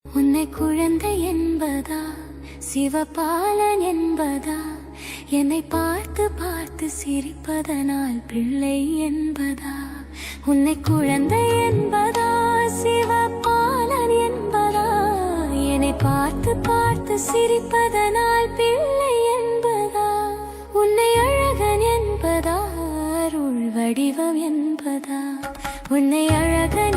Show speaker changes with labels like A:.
A: உன்னை குழந்தை என்பதா சிவபாலன் என்பதா என்னை பார்த்து பார்த்து சிரிப்பதனால் பிள்ளை என்பதா உன்னை குழந்தை என்பதா சிவபாலன் என்பதா என்னை பார்த்து பார்த்து சிரிப்பதனால் பிள்ளை என்பதா உன்னை அழகன் என்பதா அருள் வடிவம் என்பதா உன்னை அழகன்